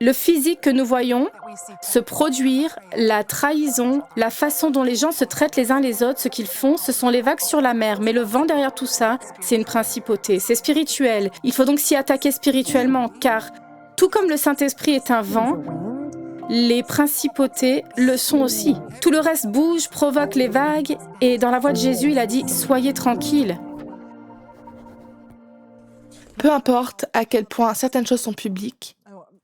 Le physique que nous voyons se produire, la trahison, la façon dont les gens se traitent les uns les autres, ce qu'ils font, ce sont les vagues sur la mer. Mais le vent derrière tout ça, c'est une principauté, c'est spirituel. Il faut donc s'y attaquer spirituellement, car tout comme le Saint-Esprit est un vent, les principautés le sont aussi. Tout le reste bouge, provoque les vagues, et dans la voix de Jésus, il a dit « Soyez tranquilles ». Peu importe à quel point certaines choses sont publiques,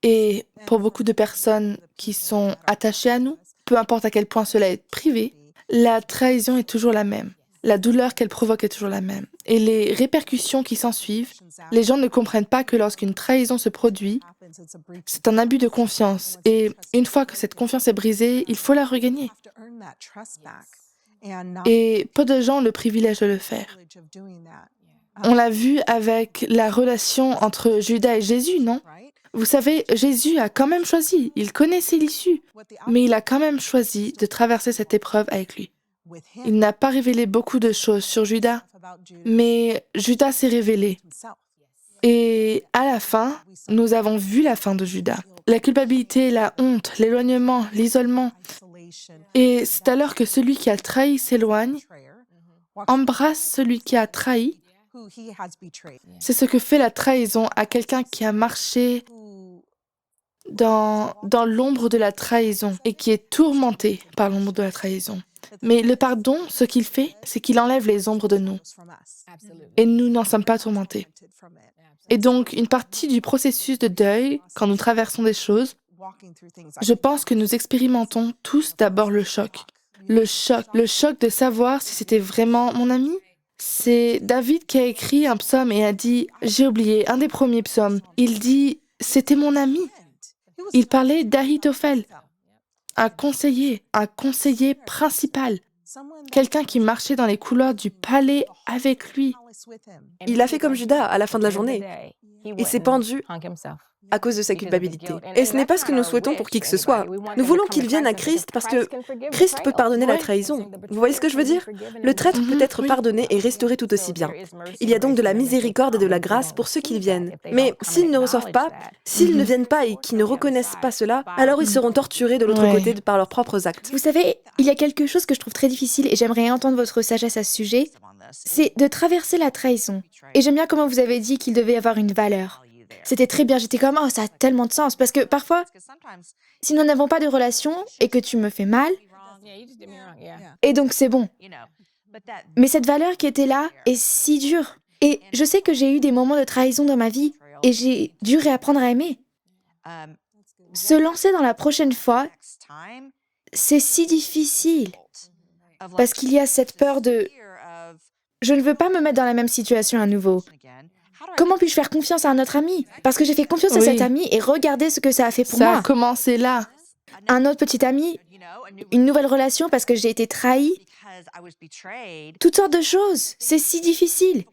et pour beaucoup de personnes qui sont attachées à nous, peu importe à quel point cela est privé, la trahison est toujours la même. La douleur qu'elle provoque est toujours la même. Et les répercussions qui s'ensuivent, les gens ne comprennent pas que lorsqu'une trahison se produit, c'est un abus de confiance. Et une fois que cette confiance est brisée, il faut la regagner. Et peu de gens ont le privilège de le faire. On l'a vu avec la relation entre Judas et Jésus, non? Vous savez, Jésus a quand même choisi, il connaissait l'issue, mais il a quand même choisi de traverser cette épreuve avec lui. Il n'a pas révélé beaucoup de choses sur Judas, mais Judas s'est révélé. Et à la fin, nous avons vu la fin de Judas. La culpabilité, la honte, l'éloignement, l'isolement. Et c'est alors que celui qui a trahi s'éloigne, embrasse celui qui a trahi. C'est ce que fait la trahison à quelqu'un qui a marché dans l'ombre de la trahison et qui est tourmenté par l'ombre de la trahison. Mais le pardon, ce qu'il fait, c'est qu'il enlève les ombres de nous. Et nous n'en sommes pas tourmentés. Et donc, une partie du processus de deuil, quand nous traversons des choses, je pense que nous expérimentons tous d'abord le choc. Le choc de savoir si c'était vraiment mon ami. C'est David qui a écrit un psaume et a dit, j'ai oublié, un des premiers psaumes. Il dit, c'était mon ami. Il parlait d'Ahitophel, un conseiller principal, quelqu'un qui marchait dans les couloirs du palais avec lui. Il a fait comme Judas à la fin de la journée. Il s'est pendu à cause de sa culpabilité. Et ce n'est pas ce que nous souhaitons pour qui que ce soit. Nous voulons qu'il vienne à Christ parce que Christ peut pardonner la trahison. Vous voyez ce que je veux dire? Le traître peut être Oui. pardonné et restauré tout aussi bien. Il y a donc de la miséricorde et de la grâce pour ceux qui viennent. Mais s'ils ne reçoivent pas, s'ils ne viennent pas et qui ne reconnaissent pas cela, alors ils seront torturés de l'autre Ouais. côté par leurs propres actes. Vous savez, il y a quelque chose que je trouve très difficile et j'aimerais entendre votre sagesse à ce sujet, c'est de traverser la trahison. Et j'aime bien comment vous avez dit qu'il devait y avoir une valeur. C'était très bien, j'étais comme, oh, ça a tellement de sens. Parce que parfois, si nous n'avons pas de relation et que tu me fais mal, et donc c'est bon. Mais cette valeur qui était là est si dure. Et je sais que j'ai eu des moments de trahison dans ma vie et j'ai dû réapprendre à aimer. Se lancer dans la prochaine fois, c'est si difficile. Parce qu'il y a cette peur de je ne veux pas me mettre dans la même situation à nouveau. Comment puis-je faire confiance à un autre ami? Parce que j'ai fait confiance à Oui. cet ami et regardez ce que ça a fait pour Ça a moi. commencé là. Un autre petit ami, une nouvelle relation parce que j'ai été trahie. Toutes sortes de choses. C'est si difficile.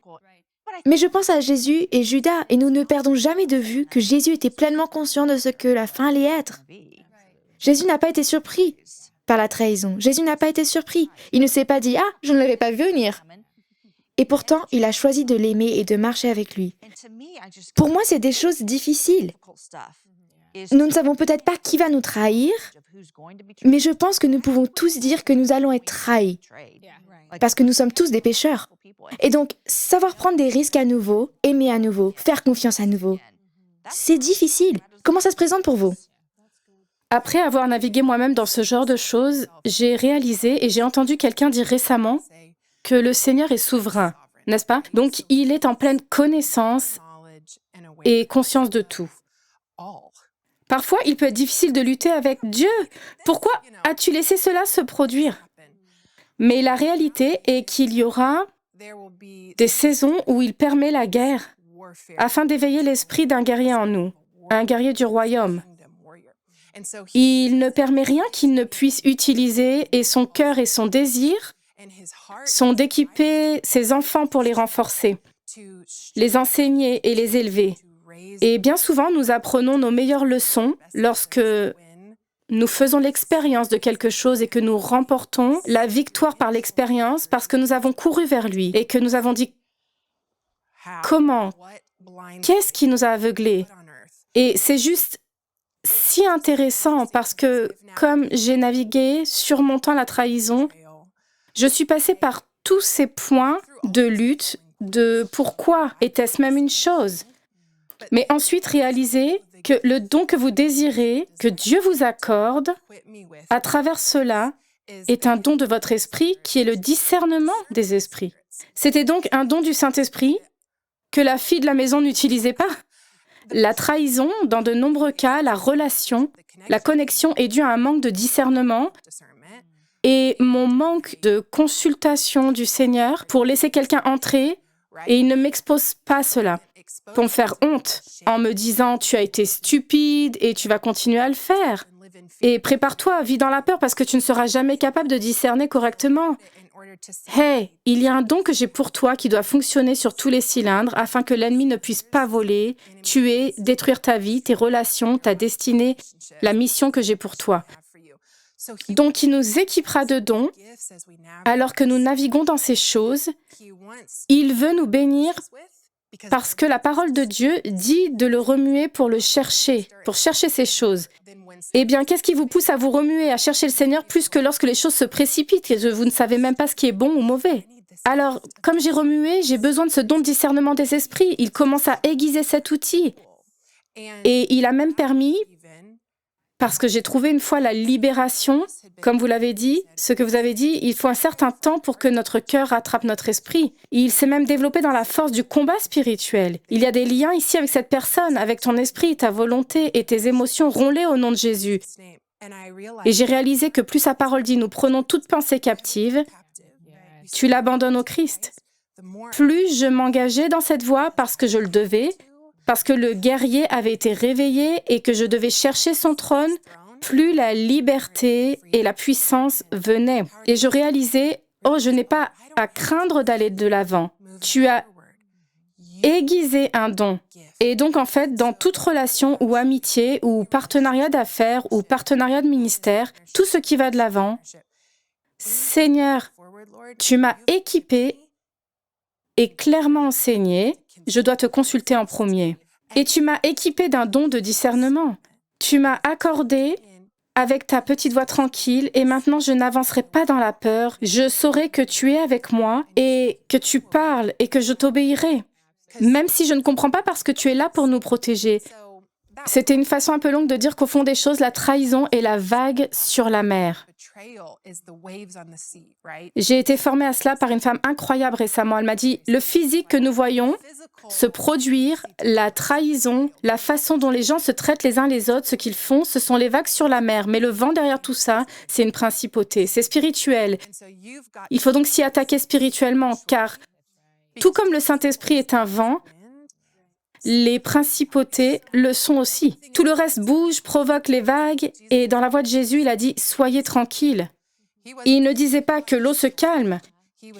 Mais je pense à Jésus et Judas et nous ne perdons jamais de vue que Jésus était pleinement conscient de ce que la fin allait être. Jésus n'a pas été surpris par la trahison. Jésus n'a pas été surpris. Il ne s'est pas dit « Ah, je ne l'avais pas vu venir ». Et pourtant, il a choisi de l'aimer et de marcher avec lui. Pour moi, c'est des choses difficiles. Nous ne savons peut-être pas qui va nous trahir, mais je pense que nous pouvons tous dire que nous allons être trahis, parce que nous sommes tous des pécheurs. Et donc, savoir prendre des risques à nouveau, aimer à nouveau, faire confiance à nouveau, c'est difficile. Comment ça se présente pour vous? Après avoir navigué moi-même dans ce genre de choses, j'ai réalisé et j'ai entendu quelqu'un dire récemment que le Seigneur est souverain, n'est-ce pas? Donc, il est en pleine connaissance et conscience de tout. Parfois, il peut être difficile de lutter avec Dieu. Pourquoi as-tu laissé cela se produire? Mais la réalité est qu'il y aura des saisons où il permet la guerre afin d'éveiller l'esprit d'un guerrier en nous, un guerrier du royaume. Il ne permet rien qu'il ne puisse utiliser et son cœur et son désir sont d'équiper ses enfants pour les renforcer, les enseigner et les élever. Et bien souvent, nous apprenons nos meilleures leçons lorsque nous faisons l'expérience de quelque chose et que nous remportons la victoire par l'expérience parce que nous avons couru vers lui et que nous avons dit comment, qu'est-ce qui nous a aveuglés? Et c'est si intéressant parce que comme j'ai navigué surmontant la trahison, je suis passée par tous ces points de lutte, de pourquoi était-ce même une chose. Mais ensuite réaliser que le don que vous désirez, que Dieu vous accorde, à travers cela, est un don de votre esprit qui est le discernement des esprits. C'était donc un don du Saint-Esprit que la fille de la maison n'utilisait pas. La trahison, dans de nombreux cas, la relation, la connexion est due à un manque de discernement et mon manque de consultation du Seigneur pour laisser quelqu'un entrer et il ne m'expose pas cela pour me faire honte en me disant « tu as été stupide et tu vas continuer à le faire ». Et prépare-toi, vis dans la peur parce que tu ne seras jamais capable de discerner correctement. Hey, il y a un don que j'ai pour toi qui doit fonctionner sur tous les cylindres afin que l'ennemi ne puisse pas voler, tuer, détruire ta vie, tes relations, ta destinée, la mission que j'ai pour toi. Donc, il nous équipera de dons alors que nous naviguons dans ces choses. Il veut nous bénir parce que la parole de Dieu dit de le remuer pour le chercher, pour chercher ces choses. Eh bien, qu'est-ce qui vous pousse à vous remuer, à chercher le Seigneur plus que lorsque les choses se précipitent et vous ne savez même pas ce qui est bon ou mauvais? Alors, comme j'ai remué, j'ai besoin de ce don de discernement des esprits. Il commence à aiguiser cet outil. Et il a même permis, parce que j'ai trouvé une fois la libération, comme vous l'avez dit, ce que vous avez dit, il faut un certain temps pour que notre cœur rattrape notre esprit. Il s'est même développé dans la force du combat spirituel. Il y a des liens ici avec cette personne, avec ton esprit, ta volonté et tes émotions. Romps-les au nom de Jésus. Et j'ai réalisé que plus sa parole dit, nous prenons toute pensée captive, tu l'abandonnes au Christ. Plus je m'engageais dans cette voie parce que je le devais, parce que le guerrier avait été réveillé et que je devais chercher son trône, plus la liberté et la puissance venaient. Et je réalisais, oh, je n'ai pas à craindre d'aller de l'avant. Tu as aiguisé un don. Et donc, en fait, dans toute relation ou amitié ou partenariat d'affaires ou partenariat de ministère, tout ce qui va de l'avant, Seigneur, tu m'as équipé et clairement enseigné, je dois te consulter en premier. Et tu m'as équipé d'un don de discernement. Tu m'as accordé avec ta petite voix tranquille et maintenant je n'avancerai pas dans la peur. Je saurai que tu es avec moi et que tu parles et que je t'obéirai. Même si je ne comprends pas parce que tu es là pour nous protéger. C'était une façon un peu longue de dire qu'au fond des choses, la trahison est la vague sur la mer. J'ai été formée à cela par une femme incroyable récemment. Elle m'a dit, le physique que nous voyons se produire, la trahison, la façon dont les gens se traitent les uns les autres, ce qu'ils font, ce sont les vagues sur la mer. Mais le vent derrière tout ça, c'est une principauté, c'est spirituel. Il faut donc s'y attaquer spirituellement, car tout comme le Saint-Esprit est un vent, les principautés le sont aussi. Tout le reste bouge, provoque les vagues, et dans la voix de Jésus, il a dit « Soyez tranquilles ». Il ne disait pas que l'eau se calme,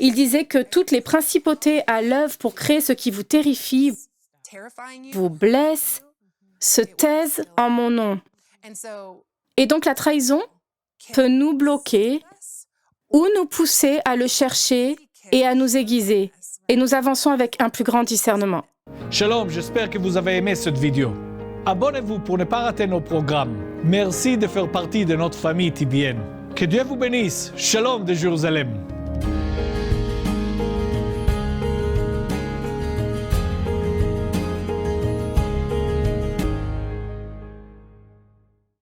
il disait que toutes les principautés à l'œuvre pour créer ce qui vous terrifie, vous blesse, se taisent en mon nom. Et donc la trahison peut nous bloquer ou nous pousser à le chercher et à nous aiguiser. Et nous avançons avec un plus grand discernement. Shalom, j'espère que vous avez aimé cette vidéo. Abonnez-vous pour ne pas rater nos programmes. Merci de faire partie de notre famille TBN. Que Dieu vous bénisse. Shalom de Jérusalem.